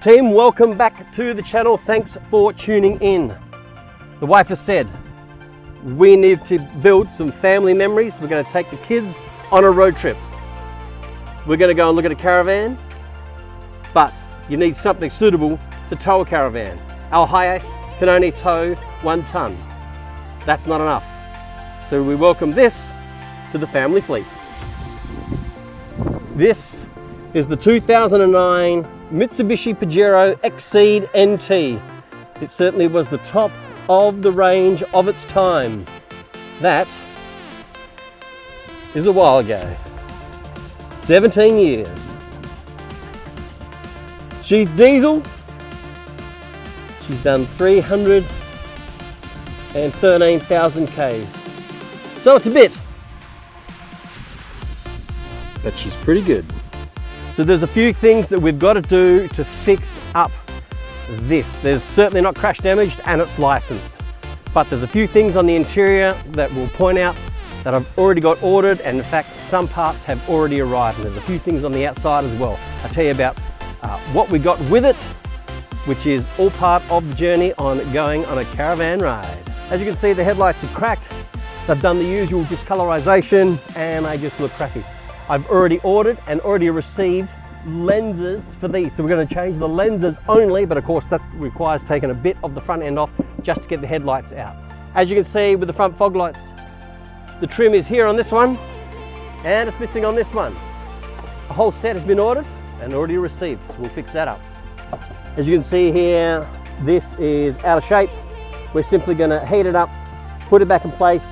Team, welcome back to the channel. Thanks for tuning in. The wife has said we need to build some family memories. We're going to take the kids on a road trip. We're going to go and look at a caravan, but you need something suitable to tow a caravan. Our Hiace can only tow 1 ton. That's not enough. So we welcome this to the family fleet. This is the 2009 Mitsubishi Pajero Exceed NT. It certainly was the top of the range of its time. That is a while ago. 17 years. She's diesel. She's done 313,000 Ks. So it's a bit, but she's pretty good. So there's a few things that we've got to do to fix up this. There's certainly not crash damaged and it's licensed, but there's a few things on the interior that we'll point out that I've already got ordered, and in fact some parts have already arrived, and there's a few things on the outside as well. I'll tell you about what we got with it, which is all part of the journey on going on a caravan ride. As you can see, the headlights are cracked. They've done the usual discolorization and they just look crappy. I've already ordered and already received lenses for these. So we're going to change the lenses only, but of course that requires taking a bit of the front end off just to get the headlights out. As you can see with the front fog lights, the trim is here on this one and it's missing on this one. A whole set has been ordered and already received, so we'll fix that up. As you can see here, this is out of shape. We're simply going to heat it up, put it back in place,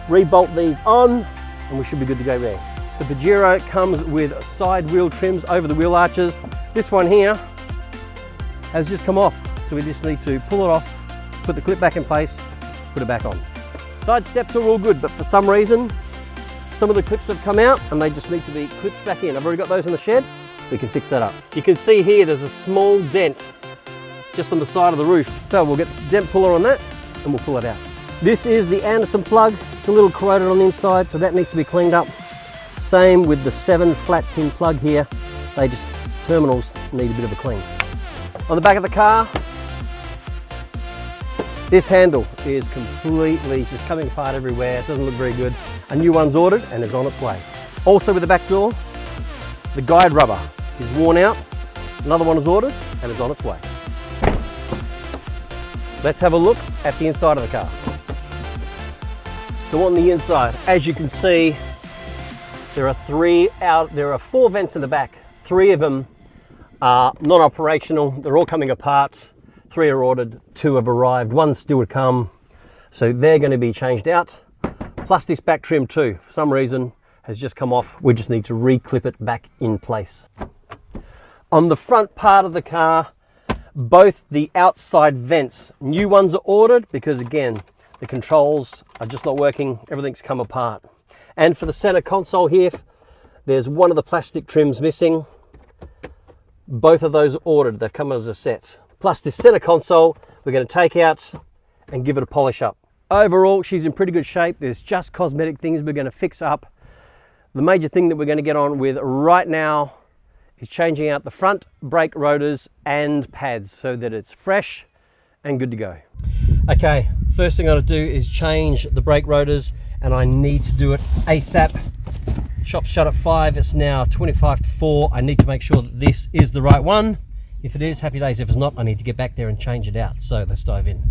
re-bolt these on, and we should be good to go there. The Pajero comes with side wheel trims over the wheel arches. This one here has just come off, so we just need to pull it off, put the clip back in place, put it back on. Side steps are all good, but for some reason, some of the clips have come out and they just need to be clipped back in. I've already got those in the shed. We can fix that up. You can see here there's a small dent just on the side of the roof. So we'll get the dent puller on that and we'll pull it out. This is the Anderson plug. It's a little corroded on the inside, so that needs to be cleaned up. Same with the 7 flat pin plug here. Terminals need a bit of a clean. On the back of the car, this handle is completely just coming apart everywhere. It doesn't look very good. A new one's ordered and is on its way. Also with the back door, the guide rubber is worn out. Another one is ordered and is on its way. Let's have a look at the inside of the car. So on the inside, as you can see, there are 4 vents in the back. 3 of them are non-operational. They're all coming apart. 3 are ordered, 2 have arrived, 1's still to come. So they're going to be changed out. Plus this back trim too, for some reason, has just come off. We just need to re-clip it back in place. On the front part of the car, both the outside vents, new ones are ordered because again, the controls are just not working. Everything's come apart. And for the center console here, there's one of the plastic trims missing. Both of those are ordered. They've come as a set. Plus this center console, we're going to take out and give it a polish up. Overall, she's in pretty good shape. There's just cosmetic things we're going to fix up. The major thing that we're going to get on with right now is changing out the front brake rotors and pads so that it's fresh and good to go. Okay, first thing I got to do is change the brake rotors, and I need to do it ASAP. Shop's shut at 5, it's now 25 to 4. I need to make sure that this is the right one. If it is, happy days. If it's not, I need to get back there and change it out. So let's dive in.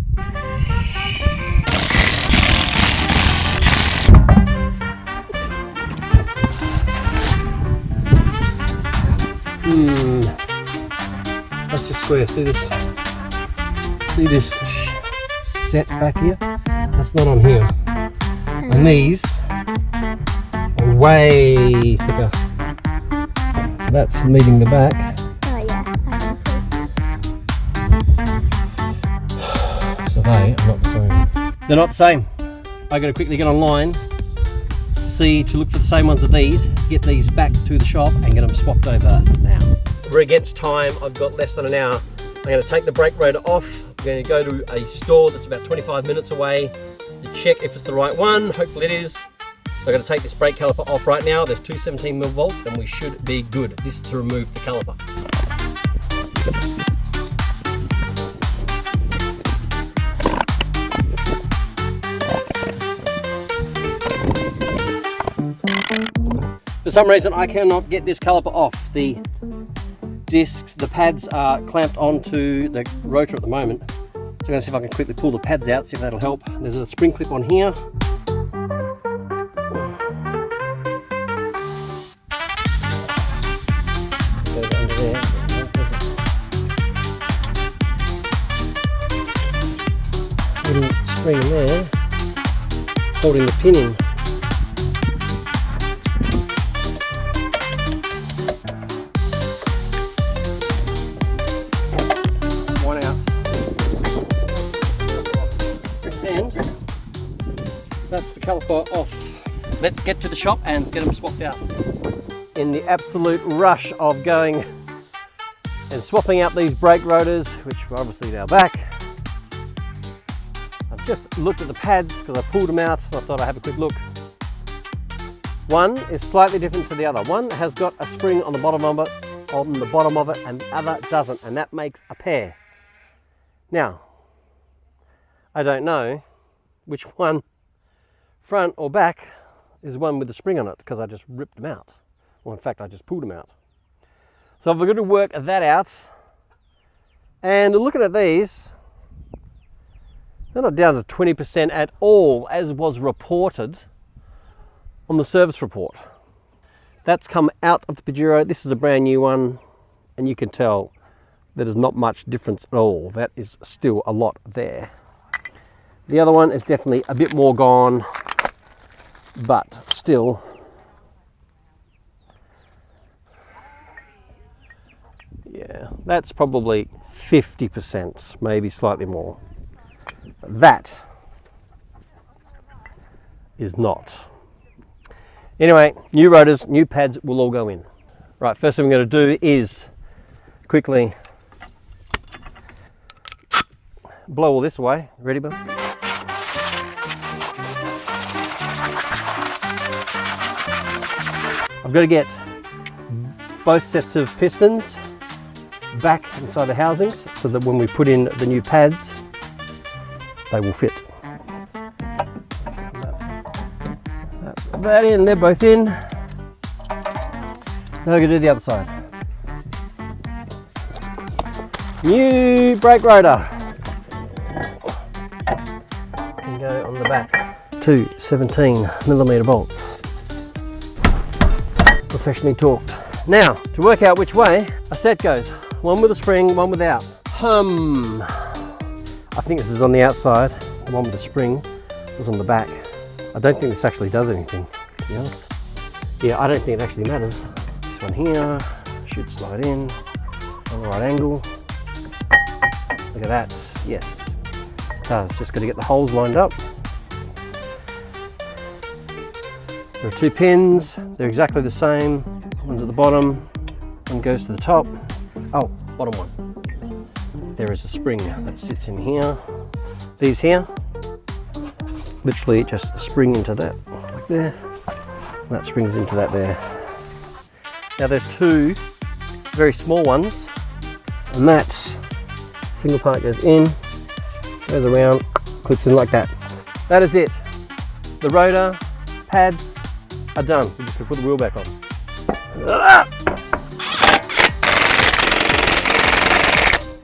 That's just square. See this set back here? That's not on here. And these are way thicker. That's meeting the back. Oh yeah, I can see. So they are not the same. They're not the same. I got to quickly get online, see to look for the same ones as these, get these back to the shop and get them swapped over now. We're against time. I've got less than an hour. I'm going to take the brake rotor off. I'm going to go to a store that's about 25 minutes away to check if it's the right one. Hopefully it is. So I'm going to take this brake caliper off right now. There's 2 17mm and we should be good. This is to remove the caliper. some reason I cannot get this caliper off. The discs, the pads are clamped onto the rotor at the moment. So I'm going to see if I can quickly pull the pads out, see if that'll help. There's a spring clip on here. Goes under there. Little spring there, holding the pin in. And that's the caliper off. Let's get to the shop and get them swapped out. In the absolute rush of going and swapping out these brake rotors, which are obviously now back, I've just looked at the pads because I pulled them out, so I thought I'd have a quick look. One is slightly different to the other. One has got a spring on the bottom of it, and the other doesn't, and that makes a pair. Now, I don't know which one, front or back, is the one with the spring on it, because I just ripped them out. Well, in fact, I just pulled them out. So we're going to work that out. And looking at these, they're not down to 20% at all, as was reported on the service report. That's come out of the Pajero. This is a brand new one, and you can tell there is not much difference at all. That is still a lot there. The other one is definitely a bit more gone, but still. Yeah, that's probably 50%, maybe slightly more. That is not. Anyway, new rotors, new pads will all go in. Right, first thing I'm going to do is quickly blow all this away. Ready, Bill? I've got to get both sets of pistons back inside the housings so that when we put in the new pads, they will fit. Put that in, they're both in. Now we're going to do the other side. New brake rotor. Can go on the back. 2 17mm bolts. Professionally torqued. Now, to work out which way a set goes. One with a spring, one without. I think this is on the outside. The one with the spring was on the back. I don't think this actually does anything, to be honest. Yeah, I don't think it actually matters. This one here should slide in on the right angle. Look at that. Yes, it does. Just got to get the holes lined up. There are 2 pins. They're exactly the same. One's at the bottom, one goes to the top. Oh, bottom one. There is a spring that sits in here. These here, literally just spring into that, like there. And that springs into that there. Now there's 2 very small ones, and that single part goes in, goes around, clips in like that. That is it. The rotor, pads are done. We're just gonna put the wheel back on.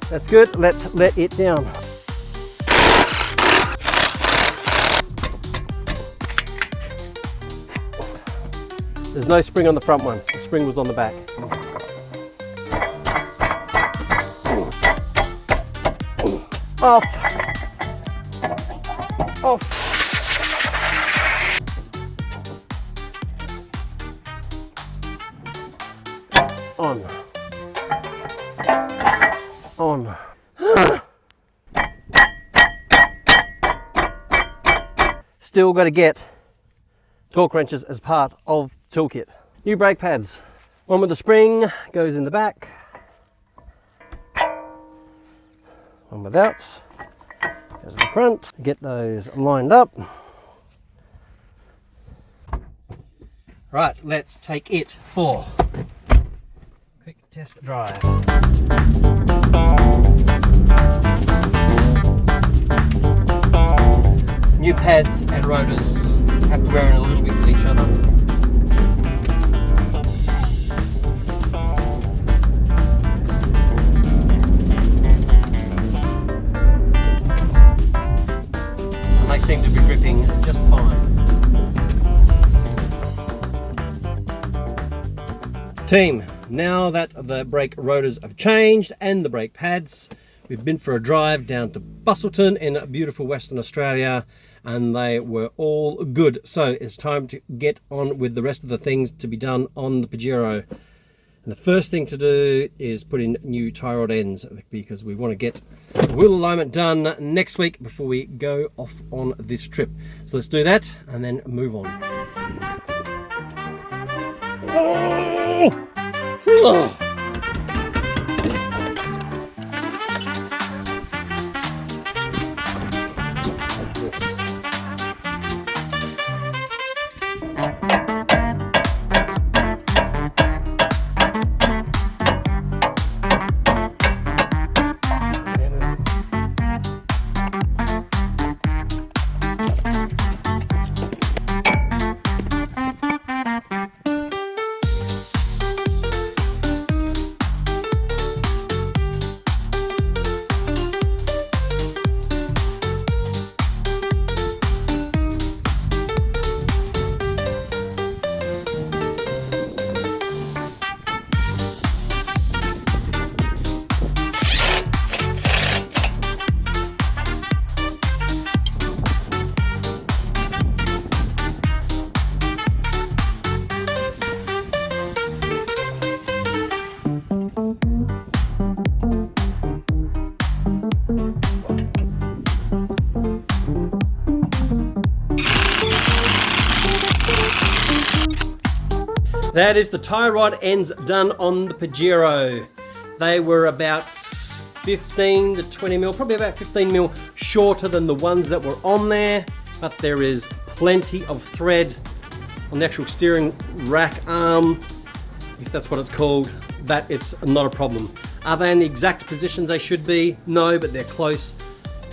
That's good. Let's let it down. There's no spring on the front one. The spring was on the back. Off. Off. On. On. Still got to get torque wrenches as part of the toolkit. New brake pads. One with the spring goes in the back. One without goes in the front. Get those lined up. Right, let's take it for quick test drive. New pads and rotors have to wear in a little bit with each other. Team, now that the brake rotors have changed and the brake pads, we've been for a drive down to Busselton in beautiful Western Australia, and they were all good. So it's time to get on with the rest of the things to be done on the Pajero. And the first thing to do is put in new tie rod ends, because we want to get the wheel alignment done next week before we go off on this trip. So let's do that and then move on. Oh. That is the tie rod ends done on the Pajero. They were about 15 to 20 mil, probably about 15 mil shorter than the ones that were on there, but there is plenty of thread on the actual steering rack arm, if that's what it's called. That it's not a problem. Are they in the exact positions they should be? No, but they're close.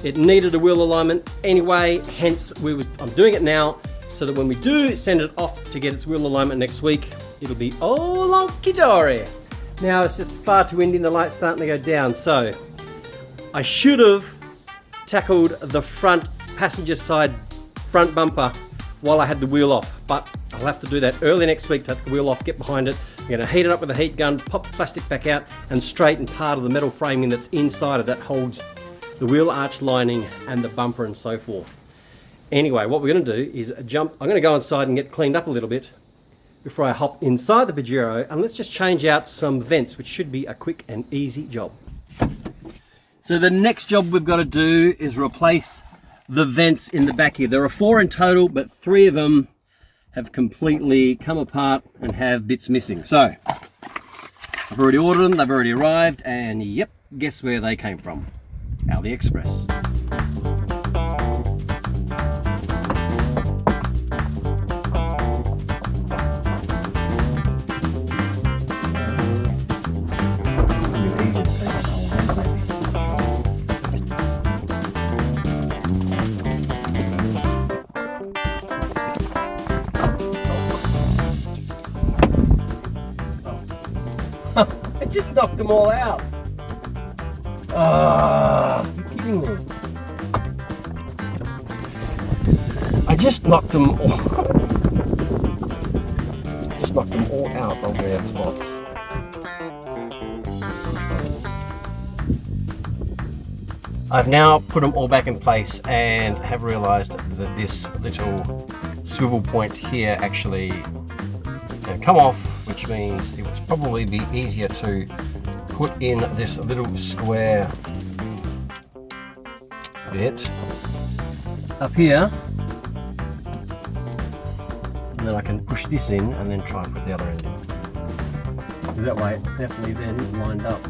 It needed a wheel alignment anyway, hence I'm doing it now, so that when we do send it off to get its wheel alignment next week, it'll be all hunky-dory. Now it's just far too windy and the light's starting to go down, so I should have tackled the front passenger side front bumper while I had the wheel off, but I'll have to do that early next week, take the wheel off, get behind it. I'm going to heat it up with a heat gun, pop the plastic back out and straighten part of the metal framing that's inside of that holds the wheel arch lining and the bumper and so forth. Anyway, what we're going to do is I'm going to go inside and get cleaned up a little bit before I hop inside the Pajero, and let's just change out some vents, which should be a quick and easy job. So the next job we've got to do is replace the vents in the back here. There are 4 in total, but 3 of them have completely come apart and have bits missing. So I've already ordered them, they've already arrived, and yep, guess where they came from? AliExpress. I just knocked them all out. You're kidding me. I just knocked them all. Out of their spots. I've now put them all back in place and have realized that this little swivel point here actually can come off, which means it would probably be easier to put in this little square bit up here, and then I can push this in and then try and put the other end in. That way it's definitely then lined up.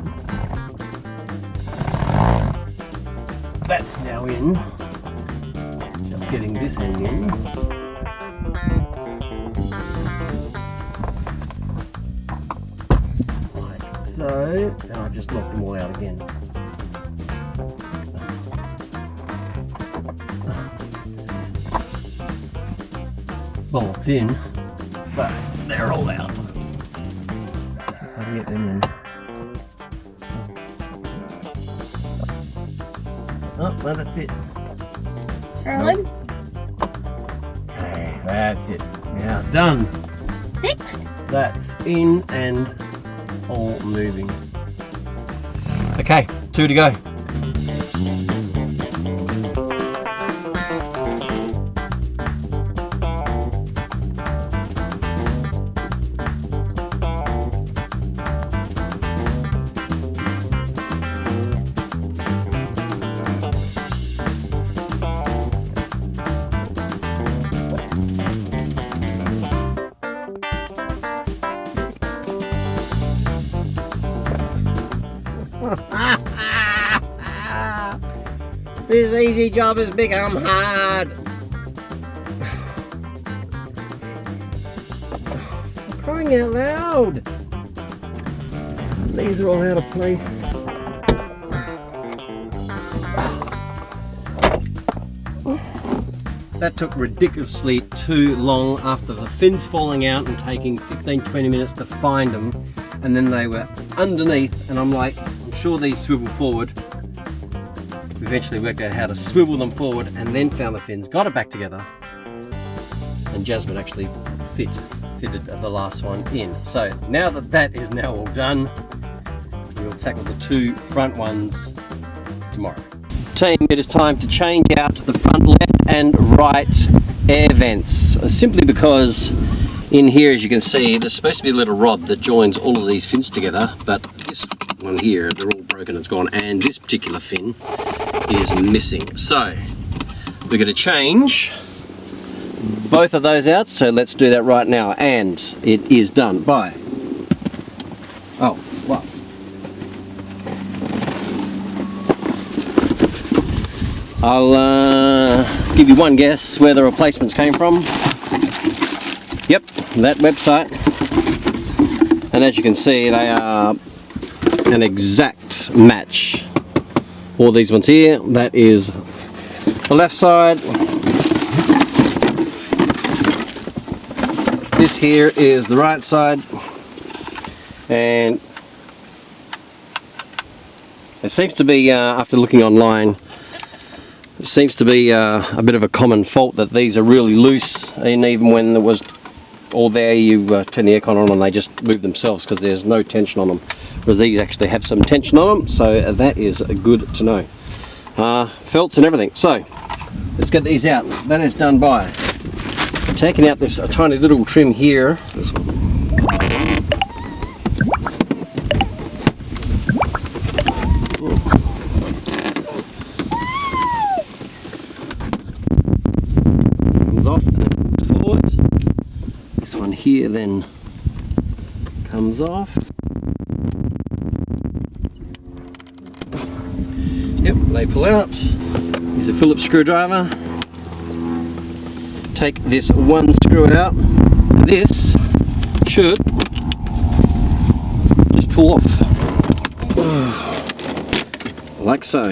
That's now in. Just getting this end in. Like so, and I've just knocked them all out again. Bolts in, but they're all out. How do you get them in? Oh, well, that's it. Nope. Okay, that's it. Now done. Fixed. That's in and all moving. Okay, 2 to go. This easy job has become hard. I'm crying out loud. These are all out of place. That took ridiculously too long after the fins falling out and taking 15-20 minutes to find them, and then they were underneath, and I'm like, I'm sure these swivel forward. We eventually worked out how to swivel them forward and then found the fins, got it back together, and Jasmine actually fitted the last one in. So now that that is now all done, we'll tackle the 2 front ones tomorrow. Team, it is time to change out the front left and right air vents, simply because in here, as you can see, there's supposed to be a little rod that joins all of these fins together, but this one here, they're all broken, it's gone, and this particular fin is missing. So we're going to change both of those out, so let's do that right now, and it is done by, oh, what? I'll give you one guess where the replacements came from. Yep, that website. And as you can see, they are an exact match. All these ones here, that is the left side. This here is the right side. And it seems to be, after looking online, it seems to be a bit of a common fault that these are really loose, and even when there was all there, you turn the aircon on and they just move themselves because there's no tension on them. Whereas these actually have some tension on them, so that is good to know. Felts and everything. So let's get these out. That is done by taking out this tiny little trim here. This one. Here then comes off. Yep, they pull out. Use a Phillips screwdriver. Take this one screw out. This should just pull off like so,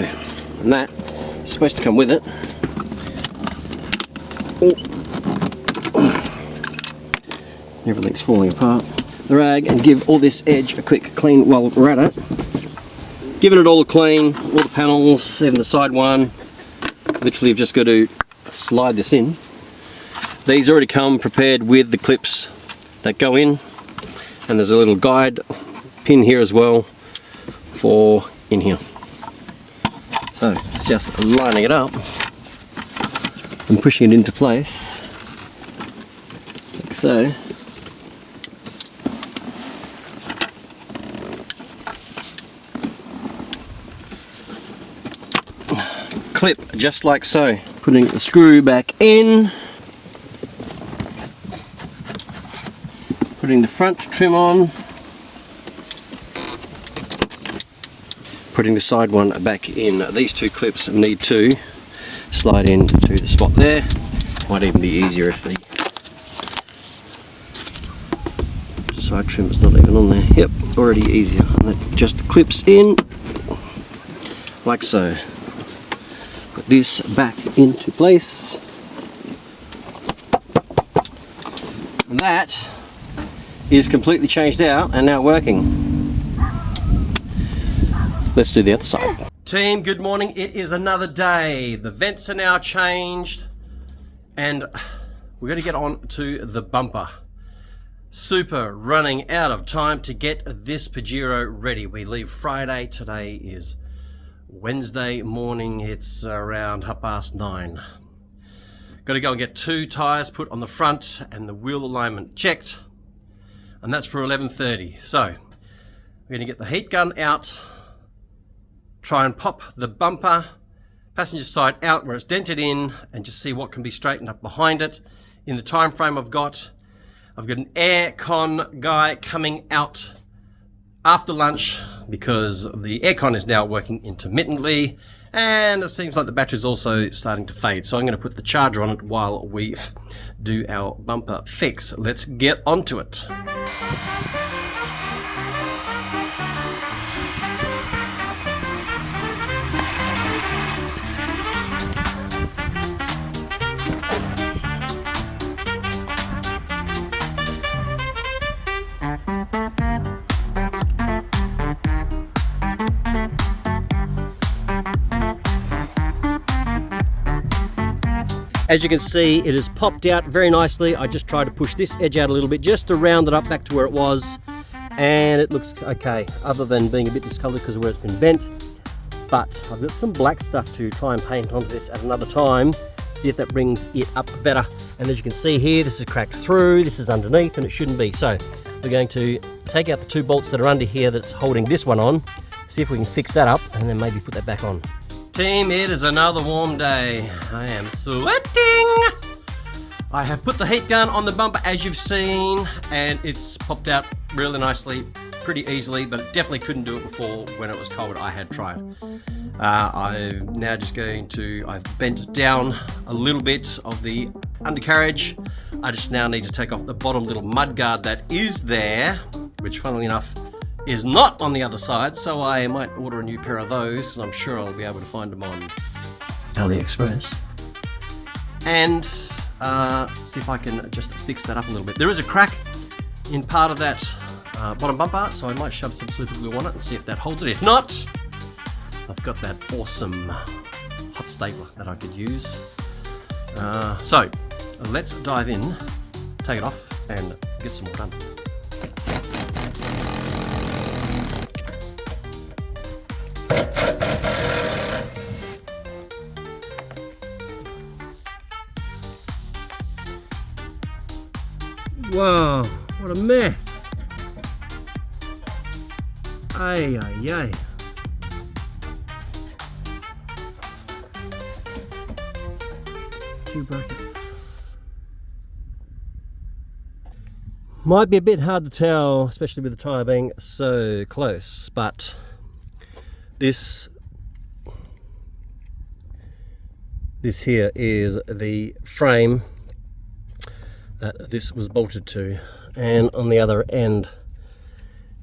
and that is supposed to come with it. Everything's falling apart. The rag, and give all this edge a quick clean while we're at it. Giving it all a clean, all the panels, even the side one. Literally you've just got to slide this in. These already come prepared with the clips that go in, and there's a little guide pin here as well for in here. So it's just lining it up and pushing it into place like so. Clip just like so. Putting the screw back in, putting the front trim on, putting the side one back in. These 2 clips need to slide into the spot there. Might even be easier if the side trim is not even on there. Yep, already easier. And that just clips in like so. Put this back into place, and that is completely changed out and now working. Let's do the other side. Team, good morning. It is another day. The vents are now changed and we're going to get on to the bumper. Super running out of time to get this Pajero ready. We leave Friday. Today is Wednesday morning. It's around 9:30. Got to go and get 2 tyres put on the front and the wheel alignment checked. And that's for 11:30. So we're going to get the heat gun out, try and pop the bumper, passenger side out where it's dented in, and just see what can be straightened up behind it. In the time frame I've got an air con guy coming out after lunch because the aircon is now working intermittently, and it seems like the battery's also starting to fade. So I'm going to put the charger on it while we do our bumper fix. Let's get onto it. As you can see, it has popped out very nicely. I just tried to push this edge out a little bit just to round it up back to where it was, and it looks okay, other than being a bit discoloured because of where it's been bent. But I've got some black stuff to try and paint onto this at another time, see if that brings it up better. And as you can see here, this is cracked through, this is underneath, and it shouldn't be. So we're going to take out the 2 bolts that are under here that's holding this one on, see if we can fix that up, and then maybe put that back on. Team, it is another warm day. I am sweating. I have put the heat gun on the bumper, as you've seen, and it's popped out really nicely, pretty easily, but it definitely couldn't do it before when it was cold. I had tried. I'm now just I've bent down a little bit of the undercarriage. I just now need to take off the bottom little mud guard that is there, which funnily enough is not on the other side, so I might order a new pair of those because I'm sure I'll be able to find them on AliExpress. And see if I can just fix that up a little bit. There is a crack in part of that bottom bumper, so I might shove some super glue on it and see if that holds it. If not, I've got that awesome hot stapler that I could use. So let's dive in, take it off, and get some more done. Whoa, what a mess. Ay, ay, ay. Two brackets. Might be a bit hard to tell, especially with the tyre being so close, but this here is the frame that this was bolted to, and on the other end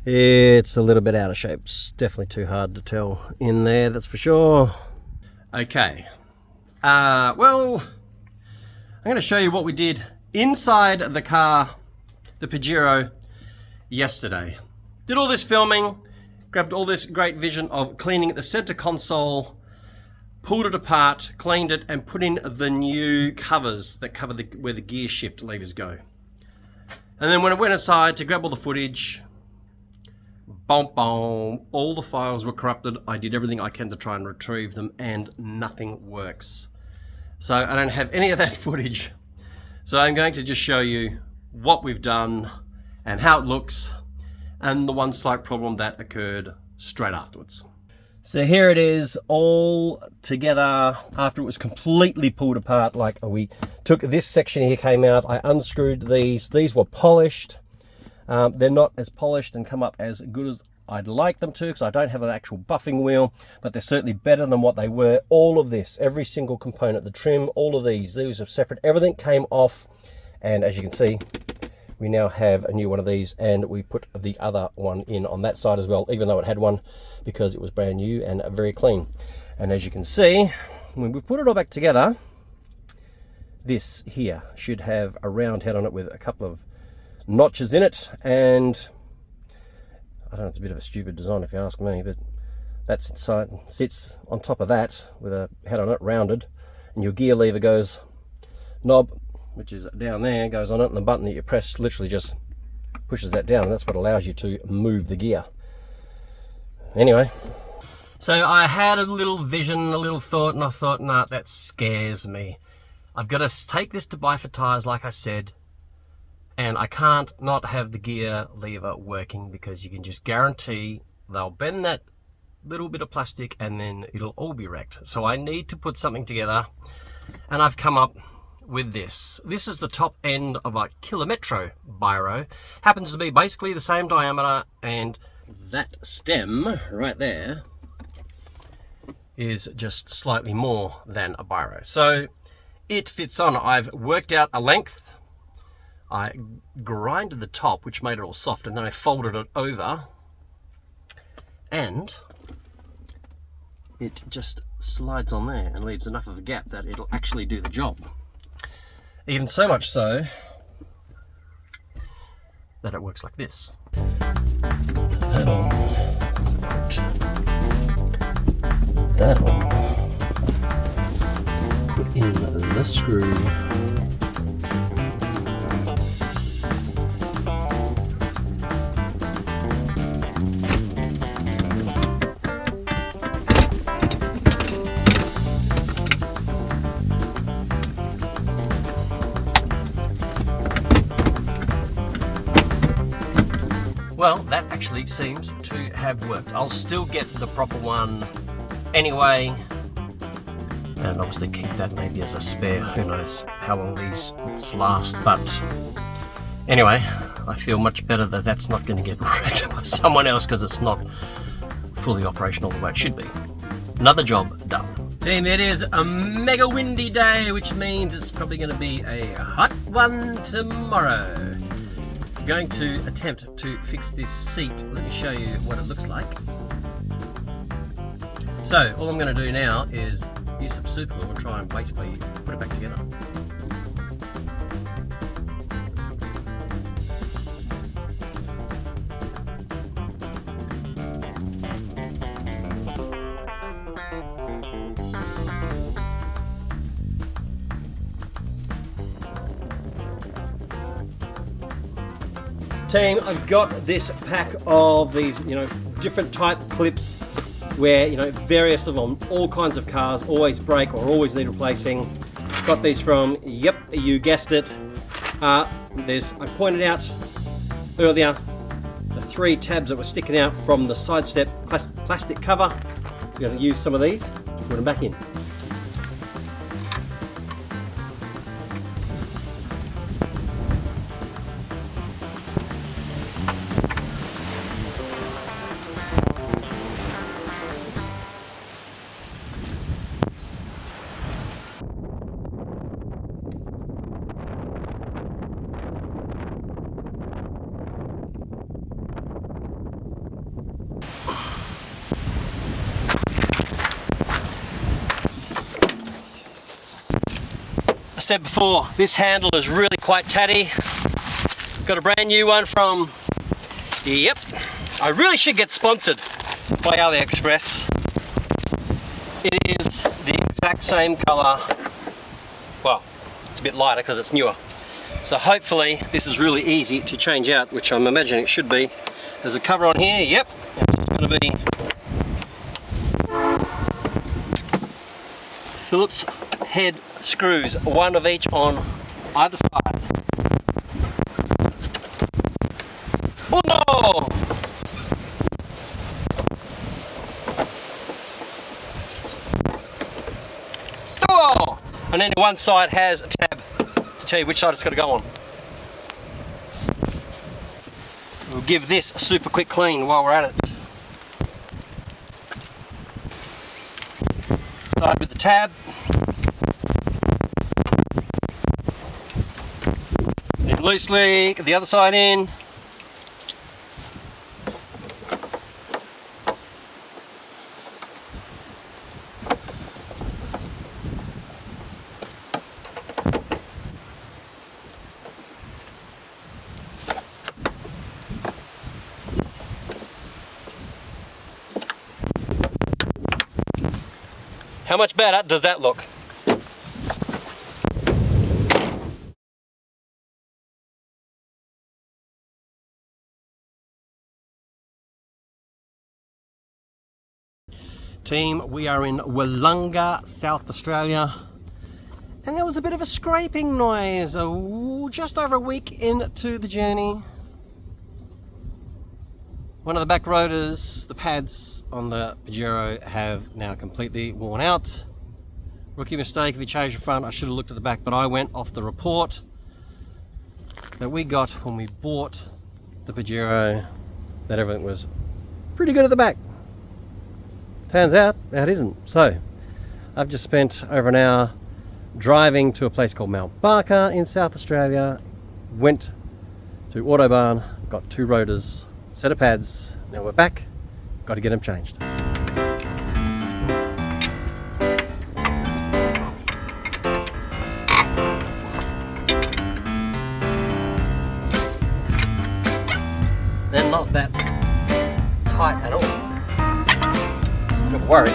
it's a little bit out of shape. It's definitely too hard to tell in there, that's for sure. Okay, well, I'm going to show you what we did inside the car, the Pajero, yesterday. Did all this filming, grabbed all this great vision of cleaning the center console, pulled it apart, cleaned it, and put in the new covers that cover where the gear shift levers go. And then when I went inside to grab all the footage, boom, boom, all the files were corrupted. I did everything I can to try and retrieve them, and nothing works. So I don't have any of that footage. So I'm going to just show you what we've done and how it looks, and the one slight problem that occurred straight afterwards. So here it is all together after it was completely pulled apart. Like, we took this section here, came out, I unscrewed these were polished. They're not as polished and come up as good as I'd like them to, because I don't have an actual buffing wheel, but they're certainly better than what they were. All of this, every single component, the trim, all of these are separate. Everything came off, and as you can see, we now have a new one of these, and we put the other one in on that side as well, even though it had one, because it was brand new and very clean. And as you can see, when we put it all back together, this here should have a round head on it with a couple of notches in it, and I don't know, it's a bit of a stupid design if you ask me, but that sits on top of that with a head on it, rounded, and your gear lever knob, which is down there, goes on it, and the button that you press literally just pushes that down, and that's what allows you to move the gear. Anyway, so I had a little vision, a little thought, and I thought, nah, that scares me. I've got to take this to buy for tyres, like I said, and I can't not have the gear lever working, because you can just guarantee they'll bend that little bit of plastic and then it'll all be wrecked. So I need to put something together, and I've come up with this. This is the top end of a Kilometro biro. Happens to be basically the same diameter, and that stem right there is just slightly more than a biro. So it fits on. I've worked out a length. I grinded the top, which made it all soft, and then I folded it over, and it just slides on there and leaves enough of a gap that it'll actually do the job. Even so much so that it works like this. That on. That on. Put in the screw. Well, that actually seems to have worked. I'll still get the proper one anyway, and obviously keep that maybe as a spare. Who knows how long these last, but anyway, I feel much better that that's not going to get wrecked by someone else, because it's not fully operational the way it should be. Another job done. Team, it is a mega windy day, which means it's probably going to be a hot one tomorrow. Going to attempt to fix this seat. Let me show you what it looks like. So all I'm going to do now is use some super glue and try and basically put it back together. Team, I've got this pack of these, different type clips where, various of them, all kinds of cars, always break or always need replacing. Got these from, yep, you guessed it. I pointed out earlier the 3 tabs that were sticking out from the side step plastic cover. So I'm going to use some of these to put them back in. I said before, this handle is really quite tatty. Got a brand new one from, yep, I really should get sponsored by AliExpress. It is the exact same color. Well, it's a bit lighter because it's newer. So hopefully this is really easy to change out, which I'm imagining it should be. There's a cover on here, yep, it's going to be Phillips head screws, 1 of each on either side. Oh no! Oh! And then one side has a tab to tell you which side it's got to go on. We'll give this a super quick clean while we're at it. Start with the tab. Then loosely, get the other side in. How much better does that look? Team, we are in Wollonga, South Australia, and there was a bit of a scraping noise just over a week into the journey. One of the back rotors, the pads on the Pajero, have now completely worn out. Rookie mistake, if you change the front, I should have looked at the back, but I went off the report that we got when we bought the Pajero, that everything was pretty good at the back. Turns out it isn't. So I've just spent over an hour driving to a place called Mount Barker in South Australia, went to Autobarn, got 2 rotors, set of pads. Now we're back, got to get them changed. They're not that tight at all. Don't worry.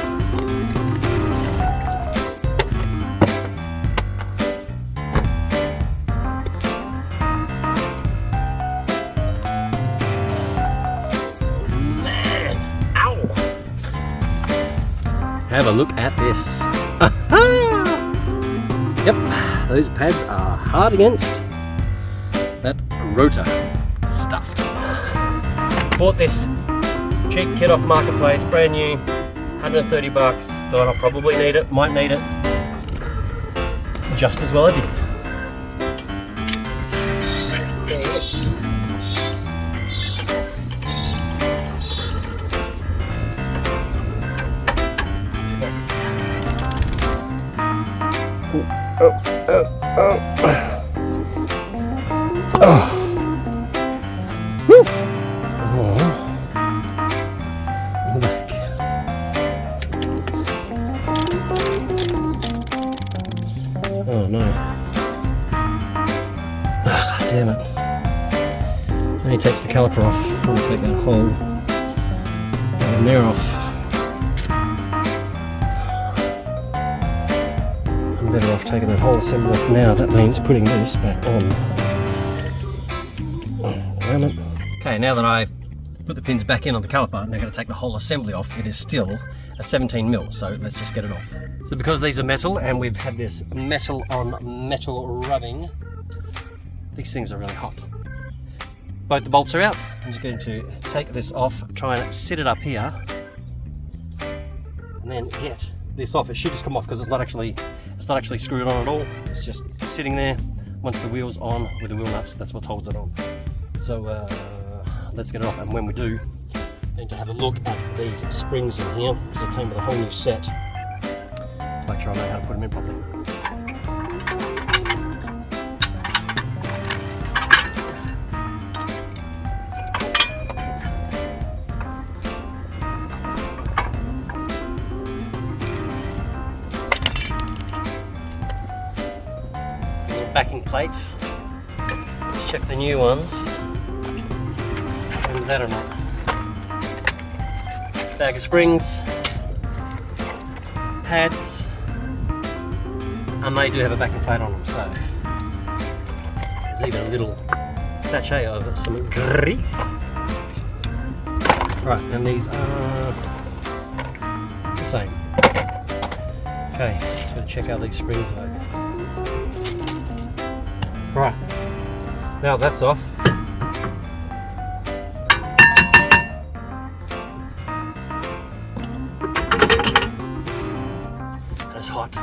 Man, ow! Have a look at this. Yep, those pads are hard against that rotor stuff. Bought this cheap kit off Marketplace, brand new, 130 bucks. Thought I'll probably need it, might need it. Just as well I did. Yes. Oh. Woo. Oh no. Damn it. Only takes the caliper off. I'm going to take that whole mirror off. I'm better off taking that whole assembly off now. That means putting this back on. Oh, damn it. Okay, now that I've put the pins back in on the caliper, and I'm going to take the whole assembly off. It is still a 17mm, so let's just get it off. So because these are metal and we've had this metal on metal rubbing, these things are really hot. Both the bolts are out. I'm just going to take this off, try and sit it up here, and then get this off. It should just come off because it's not actually screwed on at all. It's just sitting there. Once the wheel's on with the wheel nuts, that's what holds it on. So let's get it off, and when we do, I'm going to have a look at these springs in here because it came with a whole new set to make sure I know how to put them in properly. Little backing plate. Let's check the new ones. That or not. Bag of springs, pads, and they do have a backing plate on them, so there's even a little sachet of some grease. Right, and these are the same. Okay, just gotta check out these springs though. Right, now that's off. It's hot.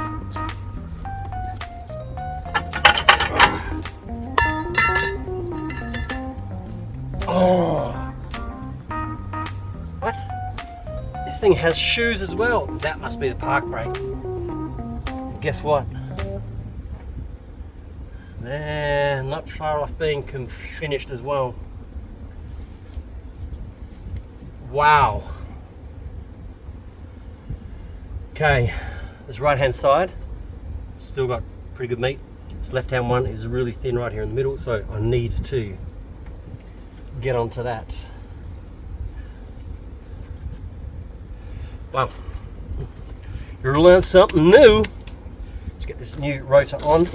Oh! What? This thing has shoes as well. That must be the park brake. And guess what? They're not far off being finished as well. Wow. Okay, this right hand side still got pretty good meat. This left hand one is really thin right here in the middle, so I need to get onto that. Wow, you learned something new. Let's get this new rotor on.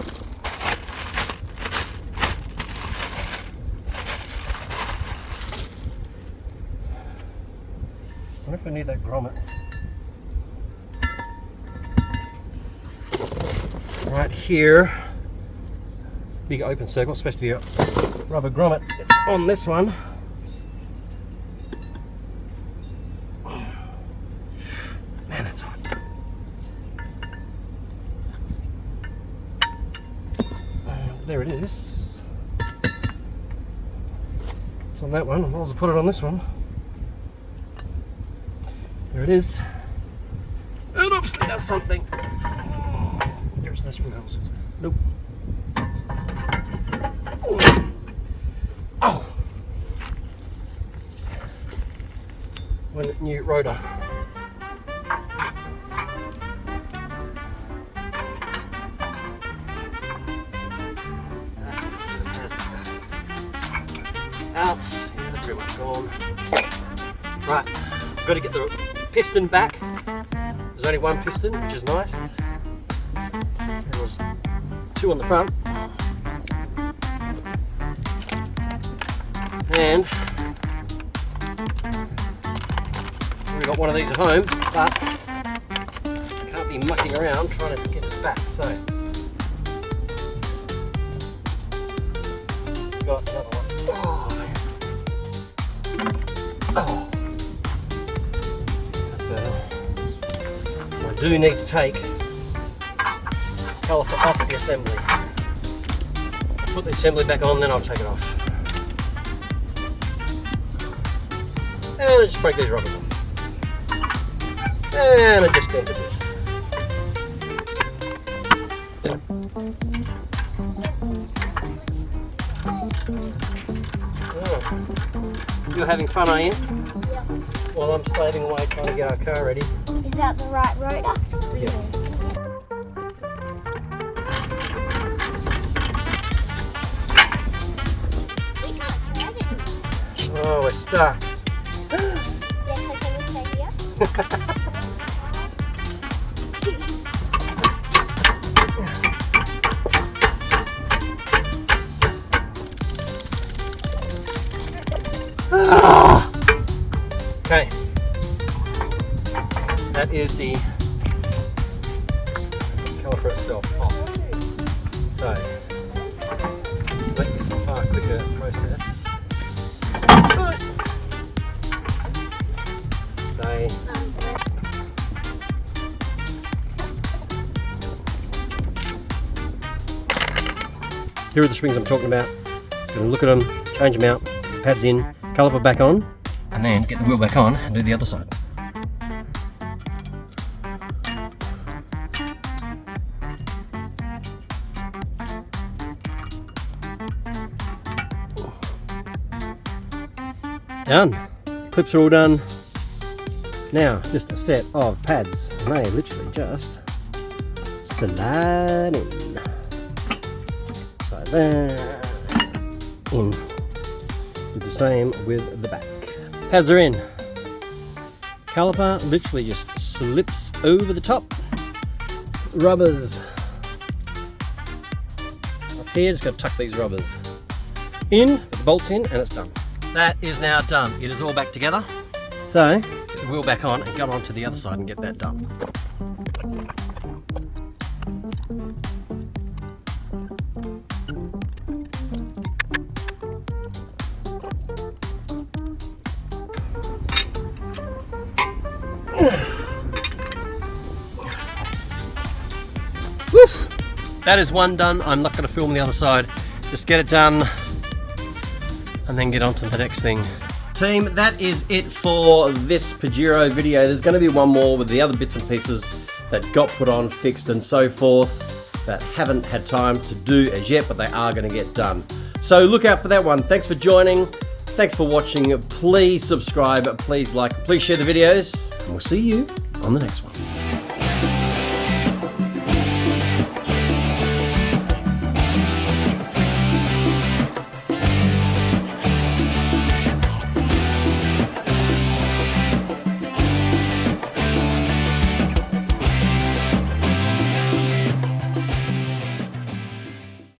I wonder if I need that grommet. right here, big open circle, it's supposed to be a rubber grommet. It's on this one. Man, that's hot. There it is. It's on that one. I might as well put it on this one. There it is. It obviously does something. There's no screw holes. Nope. Oh! When new rotor. Out. Yeah, they're pretty much gone. Right, got to get the piston back. There's only one piston, which is nice. There was two on the front. And we've got one of these at home, but I can't be mucking around trying to get this back. So, got another one. Oh, that's better. I do need to take caliper off the assembly. I'll put the assembly back on, then I'll take it off. And I just break these rubbers off. And I just entered this. Oh. You're having fun, are you? Yeah. While I'm slaving away trying to get our car ready. Is that the right rotor? Yeah. We can't thread anymore. Oh, we're stuck. Yes, I can stay here. Okay, that is the caliper itself off. So, make this a far quicker process. Stay. Here are the springs I'm talking about. Going to look at them, change them out, pads in, caliper back on, and then get the wheel back on and do the other side. Done. Clips are all done. Now, just a set of pads, and they literally just slide in. So there, in. Do the same with the back. Pads are in. Caliper literally just slips over the top. Rubbers. Up here, just got to tuck these rubbers in, put the bolts in, and it's done. That is now done. It is all back together. So, get the wheel back on and go on to the other side and get that done. That is one done. I'm not going to film the other side. Just get it done and then get on to the next thing. Team, that is it for this Pajero video. There's going to be one more with the other bits and pieces that got put on, fixed and so forth that haven't had time to do as yet, but they are going to get done. So look out for that one. Thanks for joining. Thanks for watching. Please subscribe, please like, please share the videos, and we'll see you on the next one.